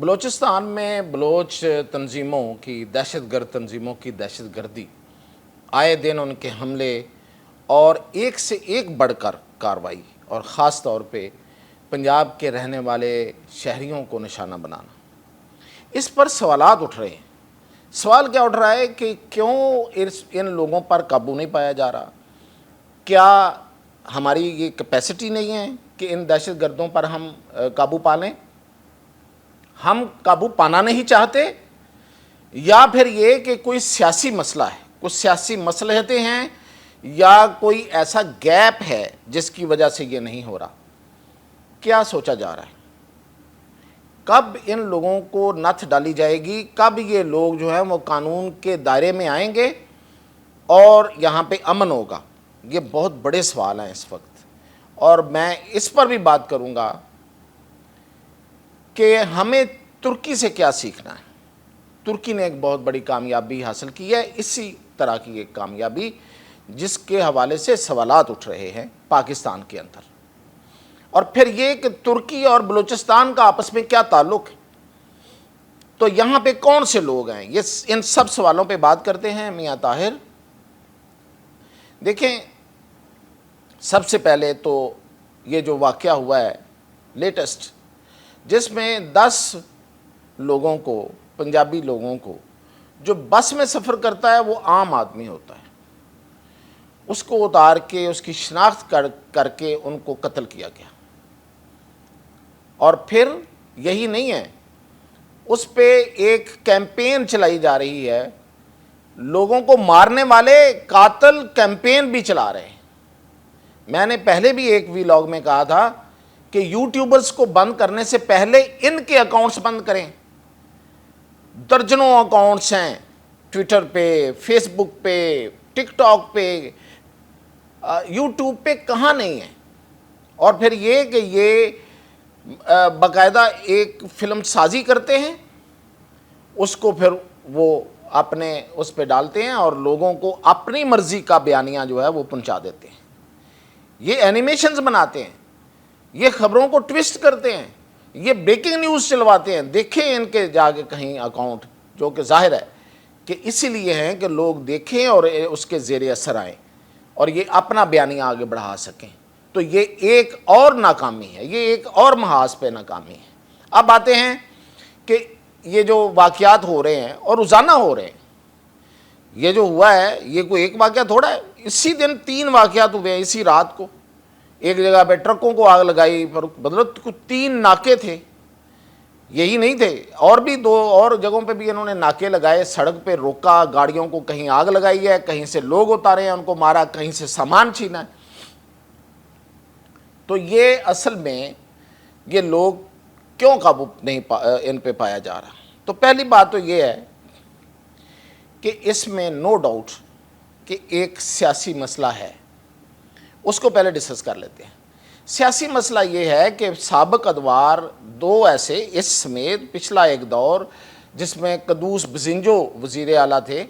بلوچستان میں بلوچ تنظیموں کی دہشت گرد تنظیموں کی دہشت گردی، آئے دن ان کے حملے اور ایک سے ایک بڑھ کر کارروائی، اور خاص طور پہ پنجاب کے رہنے والے شہریوں کو نشانہ بنانا، اس پر سوالات اٹھ رہے ہیں۔ سوال کیا اٹھ رہا ہے کہ کیوں ان لوگوں پر قابو نہیں پایا جا رہا؟ کیا ہماری یہ کیپیسٹی نہیں ہے کہ ان دہشت گردوں پر ہم قابو پا لیں؟ ہم قابو پانا نہیں چاہتے، یا پھر یہ کہ کوئی سیاسی مسئلہ ہے، کچھ سیاسی مصلحتیں ہیں، یا کوئی ایسا گیپ ہے جس کی وجہ سے یہ نہیں ہو رہا؟ کیا سوچا جا رہا ہے؟ کب ان لوگوں کو نتھ ڈالی جائے گی؟ کب یہ لوگ جو ہیں وہ قانون کے دائرے میں آئیں گے اور یہاں پہ امن ہوگا؟ یہ بہت بڑے سوال ہیں اس وقت، اور میں اس پر بھی بات کروں گا کہ ہمیں ترکی سے کیا سیکھنا ہے۔ ترکی نے ایک بہت بڑی کامیابی حاصل کی ہے، اسی طرح کی ایک کامیابی جس کے حوالے سے سوالات اٹھ رہے ہیں پاکستان کے اندر، اور پھر یہ کہ ترکی اور بلوچستان کا آپس میں کیا تعلق ہے، تو یہاں پہ کون سے لوگ ہیں، یہ ان سب سوالوں پہ بات کرتے ہیں میاں طاہر۔ دیکھیں، سب سے پہلے تو یہ جو واقعہ ہوا ہے لیٹسٹ، جس میں 10 لوگوں کو، پنجابی لوگوں کو، جو بس میں سفر کرتا ہے وہ عام آدمی ہوتا ہے، اس کو اتار کے اس کی شناخت کر کے ان کو قتل کیا گیا، اور پھر یہی نہیں ہے، اس پہ ایک کیمپین چلائی جا رہی ہے، لوگوں کو مارنے والے قاتل کیمپین بھی چلا رہے ہیں۔ میں نے پہلے بھی ایک ویلاگ میں کہا تھا کہ یوٹیوبرز کو بند کرنے سے پہلے ان کے اکاؤنٹس بند کریں۔ درجنوں اکاؤنٹس ہیں ٹویٹر پہ، فیس بک پہ، ٹک ٹاک پہ، یوٹیوب پہ، کہاں نہیں ہے؟ اور پھر یہ کہ یہ باقاعدہ ایک فلم سازی کرتے ہیں، اس کو پھر وہ اپنے اس پہ ڈالتے ہیں اور لوگوں کو اپنی مرضی کا بیانیہ جو ہے وہ پہنچا دیتے ہیں۔ یہ اینیمیشنز بناتے ہیں، یہ خبروں کو ٹویسٹ کرتے ہیں، یہ بریکنگ نیوز چلواتے ہیں۔ دیکھیں ان کے جا کے کہیں اکاؤنٹ، جو کہ ظاہر ہے کہ اسی لیے ہیں کہ لوگ دیکھیں اور اس کے زیر اثر آئیں اور یہ اپنا بیانیہ آگے بڑھا سکیں۔ تو یہ ایک اور ناکامی ہے، یہ ایک اور محاذ پہ ناکامی ہے۔ اب آتے ہیں کہ یہ جو واقعات ہو رہے ہیں اور روزانہ ہو رہے ہیں، یہ جو ہوا ہے یہ کوئی ایک واقعہ تھوڑا ہے، اسی دن 3 واقعات ہوئے ہیں، اسی رات کو ایک جگہ پہ ٹرکوں کو آگ لگائی، بدلت 3 ناکے تھے، یہی نہیں تھے، اور بھی 2 اور جگہوں پہ بھی انہوں نے ناکے لگائے، سڑک پہ روکا، گاڑیوں کو کہیں آگ لگائی ہے، کہیں سے لوگ اتارے ہیں ان کو مارا، کہیں سے سامان چھینا ہے۔ تو یہ اصل میں یہ لوگ کیوں قابو نہیں ان پہ پایا جا رہا؟ تو پہلی بات تو یہ ہے کہ اس میں نو ڈاؤٹ کہ ایک سیاسی مسئلہ ہے، اس کو پہلے ڈسکس کر لیتے ہیں۔ سیاسی مسئلہ یہ ہے کہ سابق ادوار 2 ایسے، اس سمیت پچھلا ایک دور جس میں قدوس بزنجو وزیر اعلیٰ تھے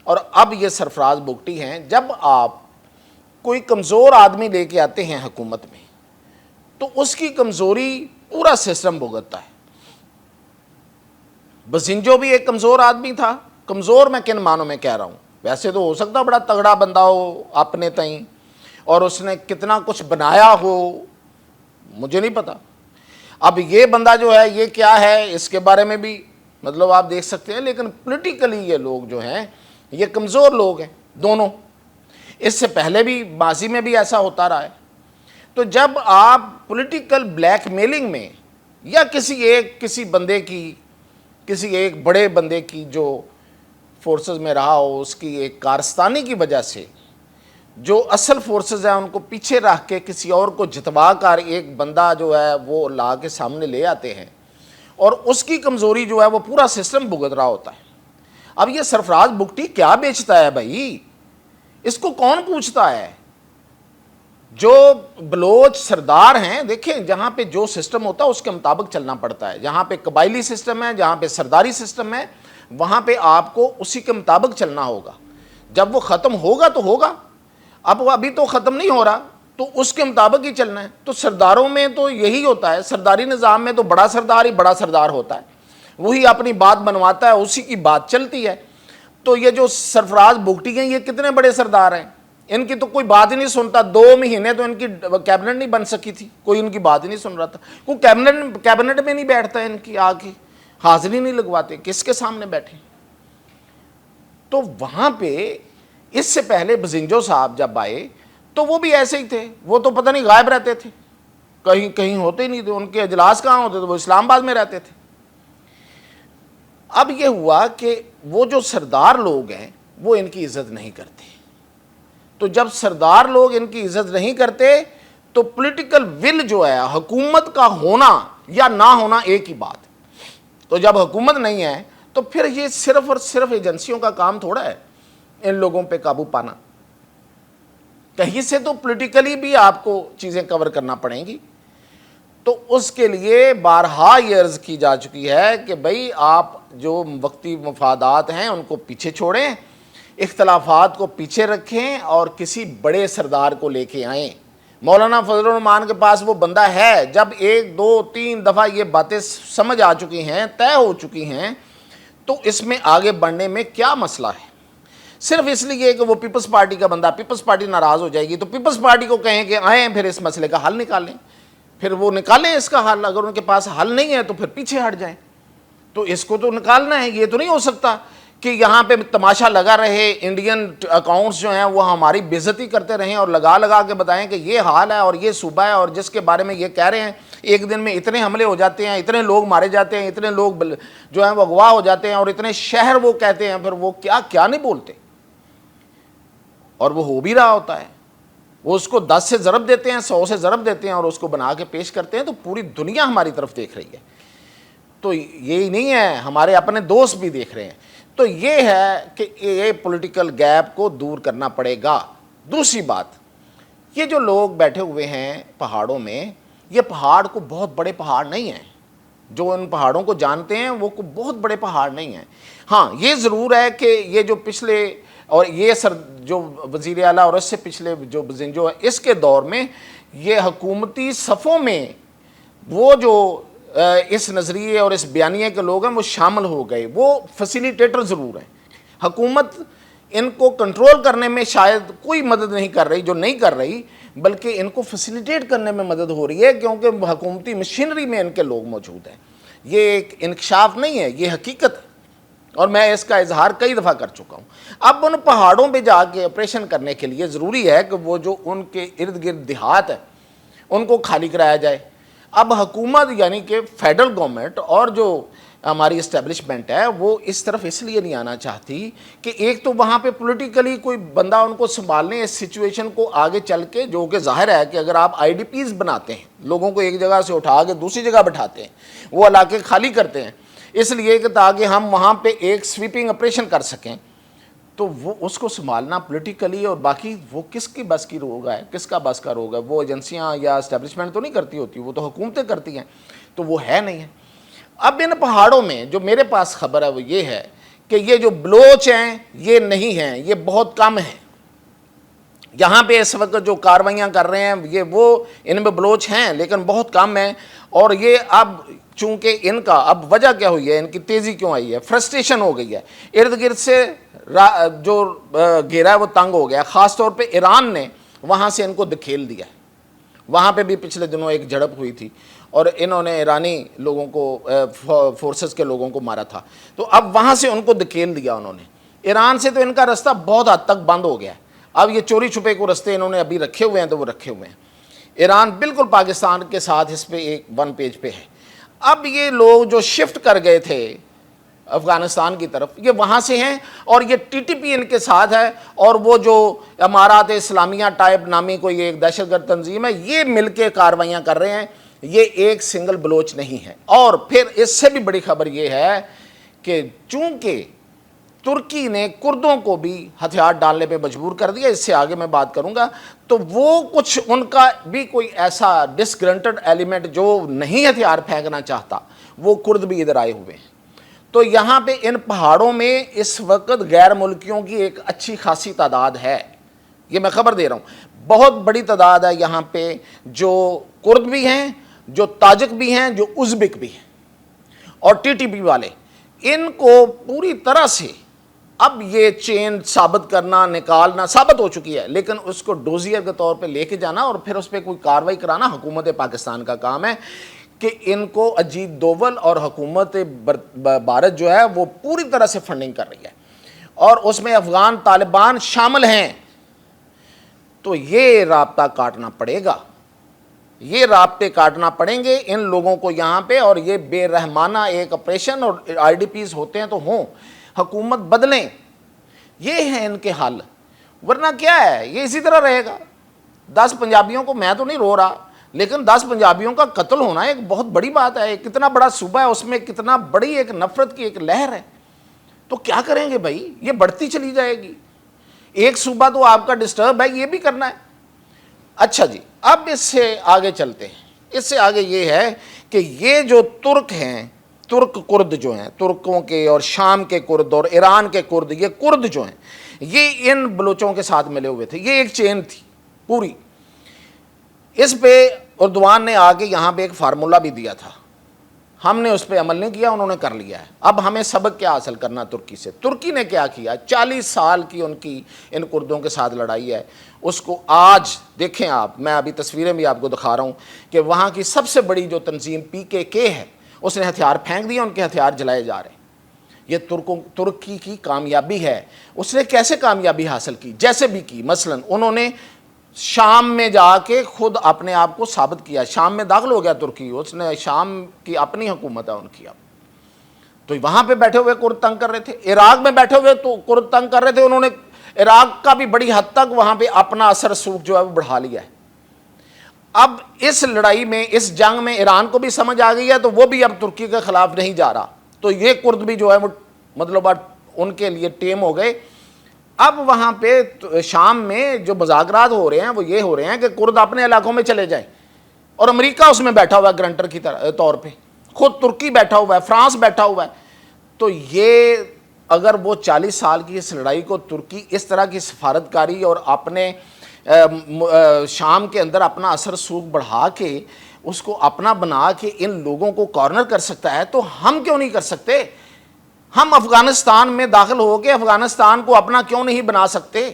اور اب یہ سرفراز بگٹی ہیں، جب آپ کوئی کمزور آدمی لے کے آتے ہیں حکومت میں تو اس کی کمزوری پورا سسٹم بھگتتا ہے۔ بزنجو بھی ایک کمزور آدمی تھا، کمزور میں کن معنوں میں کہہ رہا ہوں، ویسے تو ہو سکتا بڑا تگڑا بندہ ہو اپنے تئیں اور اس نے کتنا کچھ بنایا ہو، مجھے نہیں پتا۔ اب یہ بندہ جو ہے یہ کیا ہے، اس کے بارے میں بھی مطلب آپ دیکھ سکتے ہیں، لیکن پولیٹیکلی یہ لوگ جو ہیں یہ کمزور لوگ ہیں دونوں، اس سے پہلے بھی ماضی میں بھی ایسا ہوتا رہا ہے۔ تو جب آپ پولیٹیکل بلیک میلنگ میں یا کسی بندے کی، کسی ایک بڑے بندے کی جو فورسز میں رہا ہو، اس کی ایک کارستانی کی وجہ سے جو اصل فورسز ہیں ان کو پیچھے رکھ کے کسی اور کو جتوا کر ایک بندہ جو ہے وہ لا کے سامنے لے آتے ہیں، اور اس کی کمزوری جو ہے وہ پورا سسٹم بھگت رہا ہوتا ہے۔ اب یہ سرفراز بگٹی کیا بیچتا ہے بھائی؟ اس کو کون پوچھتا ہے؟ جو بلوچ سردار ہیں، دیکھیں جہاں پہ جو سسٹم ہوتا ہے اس کے مطابق چلنا پڑتا ہے، جہاں پہ قبائلی سسٹم ہے، جہاں پہ سرداری سسٹم ہے، وہاں پہ آپ کو اسی کے مطابق چلنا ہوگا۔ جب وہ ختم ہوگا تو ہوگا، اب وہ ابھی تو ختم نہیں ہو رہا، تو اس کے مطابق ہی چلنا ہے۔ تو سرداروں میں تو یہی ہوتا ہے، سرداری نظام میں تو بڑا سردار ہی بڑا سردار ہوتا ہے، وہی اپنی بات بنواتا ہے, اسی کی بات چلتی ہے. تو یہ جو سرفراز بگٹی ہیں یہ کتنے بڑے سردار ہیں, ان کی تو کوئی بات ہی نہیں سنتا. 2 مہینے تو ان کی کیبنٹ نہیں بن سکی تھی, کوئی ان کی بات ہی نہیں سن رہا تھا. کوئی کیبنٹ میں نہیں بیٹھتا, ان کی آ کے حاضری نہیں لگواتے, کس کے سامنے بیٹھے. تو وہاں پہ اس سے پہلے بزنجو صاحب جب آئے تو وہ بھی ایسے ہی تھے, وہ تو پتہ نہیں غائب رہتے تھے, کہیں کہیں ہوتے ہی نہیں تھے, ان کے اجلاس کہاں ہوتے تھے, وہ اسلام آباد میں رہتے تھے. اب یہ ہوا کہ وہ جو سردار لوگ ہیں وہ ان کی عزت نہیں کرتے. تو جب سردار لوگ ان کی عزت نہیں کرتے تو پولیٹیکل ول جو ہے, حکومت کا ہونا یا نہ ہونا ایک ہی بات. تو جب حکومت نہیں ہے تو پھر یہ صرف اور صرف ایجنسیوں کا کام تھوڑا ہے ان لوگوں پہ قابو پانا. کہیں سے تو پولیٹیکلی بھی آپ کو چیزیں کور کرنا پڑیں گی. تو اس کے لیے بارہا یہ عرض کی جا چکی ہے کہ بھئی آپ جو وقتی مفادات ہیں ان کو پیچھے چھوڑیں, اختلافات کو پیچھے رکھیں اور کسی بڑے سردار کو لے کے آئیں. مولانا فضل الرحمان کے پاس وہ بندہ ہے. جب 1 2 3 دفعہ یہ باتیں سمجھ آ چکی ہیں, طے ہو چکی ہیں, تو اس میں آگے بڑھنے میں کیا مسئلہ ہے. صرف اس لیے کہ وہ پیپلز پارٹی کا بندہ, پیپلز پارٹی ناراض ہو جائے گی تو پیپلز پارٹی کو کہیں کہ آئیں پھر اس مسئلے کا حل نکالیں, پھر وہ نکالیں اس کا حل. اگر ان کے پاس حل نہیں ہے تو پھر پیچھے ہٹ جائیں. تو اس کو تو نکالنا ہے. یہ تو نہیں ہو سکتا کہ یہاں پہ تماشا لگا رہے, انڈین اکاؤنٹس جو ہیں وہ ہماری بے عزتی کرتے رہیں اور لگا کے بتائیں کہ یہ حال ہے اور یہ صوبہ ہے, اور جس کے بارے میں یہ کہہ رہے ہیں ایک دن میں اتنے حملے ہو جاتے ہیں, اتنے لوگ مارے جاتے ہیں, اتنے لوگ جو ہیں وہ اغوا ہو جاتے ہیں, اور اتنے شہر وہ کہتے ہیں, پھر وہ کیا نہیں بولتے. اور وہ ہو بھی رہا ہوتا ہے. وہ اس کو 10 سے ضرب دیتے ہیں, 100 سے ضرب دیتے ہیں اور اس کو بنا کے پیش کرتے ہیں. تو پوری دنیا ہماری طرف دیکھ رہی ہے. تو یہی نہیں ہے, ہمارے اپنے دوست بھی دیکھ رہے ہیں. تو یہ ہے کہ یہ پولیٹیکل گیپ کو دور کرنا پڑے گا. دوسری بات, یہ جو لوگ بیٹھے ہوئے ہیں پہاڑوں میں, یہ پہاڑ کو بہت بڑے پہاڑ نہیں ہیں. جو ان پہاڑوں کو جانتے ہیں وہ کو بہت بڑے پہاڑ نہیں ہیں. ہاں یہ ضرور ہے کہ یہ جو پچھلے اور یہ جو وزیر اعلیٰ اور اس سے پچھلے جو بزنجو ہے اس کے دور میں یہ حکومتی صفوں میں وہ جو اس نظریے اور اس بیانیے کے لوگ ہیں وہ شامل ہو گئے. وہ فیسیلیٹیٹر ضرور ہیں. حکومت ان کو کنٹرول کرنے میں شاید کوئی مدد نہیں کر رہی, جو نہیں کر رہی, بلکہ ان کو فیسیلیٹیٹ کرنے میں مدد ہو رہی ہے, کیونکہ حکومتی مشینری میں ان کے لوگ موجود ہیں. یہ ایک انکشاف نہیں ہے, یہ حقیقت ہے, اور میں اس کا اظہار کئی دفعہ کر چکا ہوں. اب ان پہاڑوں پہ جا کے آپریشن کرنے کے لیے ضروری ہے کہ وہ جو ان کے ارد گرد دیہات ہے ان کو خالی کرایا جائے. اب حکومت یعنی کہ فیڈرل گورنمنٹ اور جو ہماری اسٹیبلشمنٹ ہے وہ اس طرف اس لیے نہیں آنا چاہتی کہ ایک تو وہاں پہ پولیٹیکلی کوئی بندہ ان کو سنبھالنے اس سچویشن کو آگے چل کے, جو کہ ظاہر ہے کہ اگر آپ آئی ڈی پیز بناتے ہیں, لوگوں کو ایک جگہ سے اٹھا کے دوسری جگہ بٹھاتے ہیں, وہ علاقے خالی کرتے ہیں اس لیے کہ تاکہ ہم وہاں پہ ایک سویپنگ آپریشن کر سکیں, تو وہ اس کو سنبھالنا پولیٹیکلی اور باقی وہ کس کی بس کی روگ ہے, کس کا بس کا روگ ہے. وہ ایجنسیاں یا اسٹیبلشمنٹ تو نہیں کرتی ہوتی, وہ تو حکومتیں کرتی ہیں, تو وہ ہے نہیں ہے. اب ان پہاڑوں میں جو میرے پاس خبر ہے وہ یہ ہے کہ یہ جو بلوچ ہیں یہ نہیں ہیں, یہ بہت کم ہیں. یہاں پہ اس وقت جو کاروائیاں کر رہے ہیں یہ وہ ان میں بلوچ ہیں لیکن بہت کم ہیں. اور یہ اب چونکہ ان کا اب وجہ کیا ہوئی ہے, ان کی تیزی کیوں آئی ہے, فرسٹریشن ہو گئی ہے, ارد گرد سے جو گھیرا ہے وہ تنگ ہو گیا. خاص طور پہ ایران نے وہاں سے ان کو دکھیل دیا ہے. وہاں پہ بھی پچھلے دنوں ایک جھڑپ ہوئی تھی اور انہوں نے ایرانی لوگوں کو فورسز کے لوگوں کو مارا تھا. تو اب وہاں سے ان کو دکھیل دیا انہوں نے. ایران سے تو ان کا رستہ بہت حد تک بند ہو گیا ہے. اب یہ چوری چھپے کو رستے انہوں نے ابھی رکھے ہوئے ہیں تو وہ رکھے ہوئے ہیں. ایران بالکل پاکستان کے ساتھ اس پہ ایک 1 پیج پہ ہے. اب یہ لوگ جو شفٹ کر گئے تھے افغانستان کی طرف یہ وہاں سے ہیں اور یہ ٹی ٹی پی ان کے ساتھ ہے, اور وہ جو امارات اسلامیہ ٹائپ نامی کوئی ایک دہشت گرد تنظیم ہے یہ مل کے کاروائیاں کر رہے ہیں. یہ ایک سنگل بلوچ نہیں ہے. اور پھر اس سے بھی بڑی خبر یہ ہے کہ چونکہ ترکی نے کردوں کو بھی ہتھیار ڈالنے پہ مجبور کر دیا, اس سے آگے میں بات کروں گا, تو وہ کچھ ان کا بھی کوئی ایسا ڈسگرنٹڈ ایلیمنٹ جو نہیں ہتھیار پھینکنا چاہتا, وہ کرد بھی ادھر آئے ہوئے ہیں. تو یہاں پہ ان پہاڑوں میں اس وقت غیر ملکیوں کی ایک اچھی خاصی تعداد ہے. یہ میں خبر دے رہا ہوں, بہت بڑی تعداد ہے یہاں پہ, جو کرد بھی ہیں, جو تاجک بھی ہیں, جو ازبک بھی ہیں. اور ٹی ٹی پی والے، ان کو پوری طرح سے اب یہ چین ثابت کرنا، نکالنا ثابت ہو چکی ہے، لیکن اس کو ڈوزیئر کے طور پہ لے کے جانا اور پھر اس پہ کوئی کاروائی کرانا حکومت پاکستان کا کام ہے کہ ان کو اجیت دوول اور حکومت بھارت جو ہے وہ پوری طرح سے فنڈنگ کر رہی ہے، اور اس میں افغان طالبان شامل ہیں۔ تو یہ رابطہ کاٹنا پڑے گا، یہ رابطے کاٹنا پڑیں گے ان لوگوں کو یہاں پہ، اور یہ بے رحمانہ ایک آپریشن، اور آئی ڈی پیز ہوتے ہیں تو ہوں، حکومت بدلیں، یہ ہے ان کے حل، ورنہ کیا ہے یہ اسی طرح رہے گا۔ 10 پنجابیوں کو، میں تو نہیں رو رہا، لیکن 10 پنجابیوں کا قتل ہونا ایک بہت بڑی بات ہے، کتنا بڑا صوبہ ہے، اس میں کتنا بڑی ایک نفرت کی ایک لہر ہے، تو کیا کریں گے بھائی، یہ بڑھتی چلی جائے گی، ایک صوبہ تو آپ کا ڈسٹرب ہے، یہ بھی کرنا ہے۔ اچھا جی، اب اس سے آگے چلتے ہیں، اس سے آگے یہ ہے کہ یہ جو ترک ہیں، ترک کرد جو ہیں، ترکوں کے اور شام کے کرد اور ایران کے کرد، یہ کرد جو ہیں یہ ان بلوچوں کے ساتھ ملے ہوئے تھے، یہ ایک چین تھی پوری۔ اس پہ اردوان نے آ کے یہاں پہ ایک فارمولہ بھی دیا تھا، ہم نے اس پہ عمل نہیں کیا، انہوں نے کر لیا ہے۔ اب ہمیں سبق کیا حاصل کرنا ترکی سے؟ ترکی نے کیا کیا؟ 40 سال کی ان کی ان کردوں کے ساتھ لڑائی ہے، اس کو آج دیکھیں آپ، میں ابھی تصویریں بھی آپ کو دکھا رہا ہوں کہ وہاں کی سب سے بڑی جو تنظیم PKK ہے، اس نے ہتھیار پھینک دیا، ان کے ہتھیار جلائے جا رہے ہیں۔ یہ ترکی کی کامیابی ہے۔ اس نے کیسے کامیابی حاصل کی؟ جیسے بھی کی، مثلا انہوں نے شام میں جا کے خود اپنے آپ کو ثابت کیا، شام میں داخل ہو گیا ترکی، اس نے شام کی اپنی حکومت ہے ان کی اب، تو وہاں پہ بیٹھے ہوئے کرد تنگ کر رہے تھے، عراق میں بیٹھے ہوئے تو کرد تنگ کر رہے تھے، انہوں نے عراق کا بھی بڑی حد تک وہاں پہ اپنا اثر سوکھ جو ہے وہ بڑھا لیا ہے۔ اب اس لڑائی میں، اس جنگ میں ایران کو بھی سمجھ آ گئی ہے، تو وہ بھی اب ترکی کے خلاف نہیں جا رہا، تو یہ کرد بھی جو ہے وہ مطلب ان کے لیے ٹیم ہو گئے۔ اب وہاں پہ شام میں جو مذاکرات ہو رہے ہیں وہ یہ ہو رہے ہیں کہ کرد اپنے علاقوں میں چلے جائیں، اور امریکہ اس میں بیٹھا ہوا ہے گرنٹر کی طور پہ، خود ترکی بیٹھا ہوا ہے، فرانس بیٹھا ہوا ہے۔ تو یہ اگر وہ 40 سال کی اس لڑائی کو ترکی اس طرح کی سفارتکاری اور اپنے شام کے اندر اپنا اثر سوکھ بڑھا کے اس کو اپنا بنا کے ان لوگوں کو کارنر کر سکتا ہے، تو ہم کیوں نہیں کر سکتے؟ ہم افغانستان میں داخل ہو کے افغانستان کو اپنا کیوں نہیں بنا سکتے؟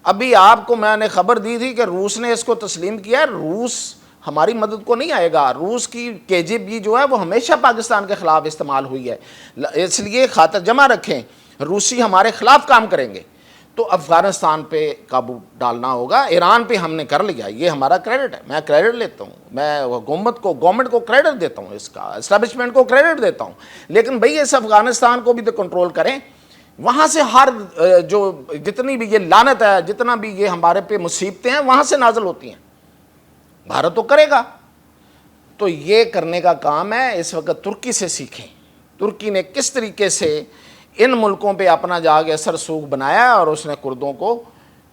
ابھی آپ کو میں نے خبر دی تھی کہ روس نے اس کو تسلیم کیا ہے، روس ہماری مدد کو نہیں آئے گا، روس کی KGB جو ہے وہ ہمیشہ پاکستان کے خلاف استعمال ہوئی ہے، اس لیے خاطر جمع رکھیں، روسی ہمارے خلاف کام کریں گے، تو افغانستان پہ قابو ڈالنا ہوگا۔ ایران پہ ہم نے کر لیا، یہ ہمارا کریڈٹ ہے، میں کریڈٹ لیتا ہوں، میں گورنمنٹ کو کریڈٹ دیتا ہوں، اس کا اسٹیبلشمنٹ کو کریڈٹ دیتا ہوں، لیکن بھئی اس افغانستان کو بھی تو کنٹرول کریں، وہاں سے ہر جو جتنی بھی یہ لعنت ہے، جتنا بھی یہ ہمارے پہ مصیبتیں ہیں، وہاں سے نازل ہوتی ہیں، بھارت تو کرے گا۔ تو یہ کرنے کا کام ہے، اس وقت ترکی سے سیکھیں، ترکی نے کس طریقے سے ان ملکوں پہ اپنا جا کے اثر سوکھ بنایا اور اس نے کردوں کو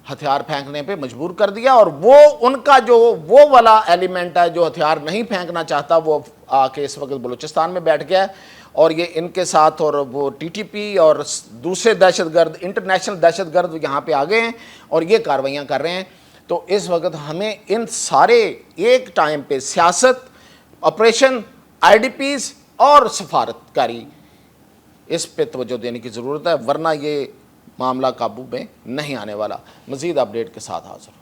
ہتھیار پھینکنے پہ مجبور کر دیا، اور وہ ان کا جو وہ والا ایلیمنٹ ہے جو ہتھیار نہیں پھینکنا چاہتا، وہ آ کے اس وقت بلوچستان میں بیٹھ گیا ہے، اور یہ ان کے ساتھ اور وہ TTP اور دوسرے دہشت گرد، انٹرنیشنل دہشت گرد یہاں پہ آگے ہیں اور یہ کاروائیاں کر رہے ہیں۔ تو اس وقت ہمیں ان سارے ایک ٹائم پہ سیاست، آپریشن، IDPs اور سفارتکاری، اس پہ توجہ دینے کی ضرورت ہے، ورنہ یہ معاملہ قابو میں نہیں آنے والا۔ مزید اپڈیٹ کے ساتھ حاضر ہوں۔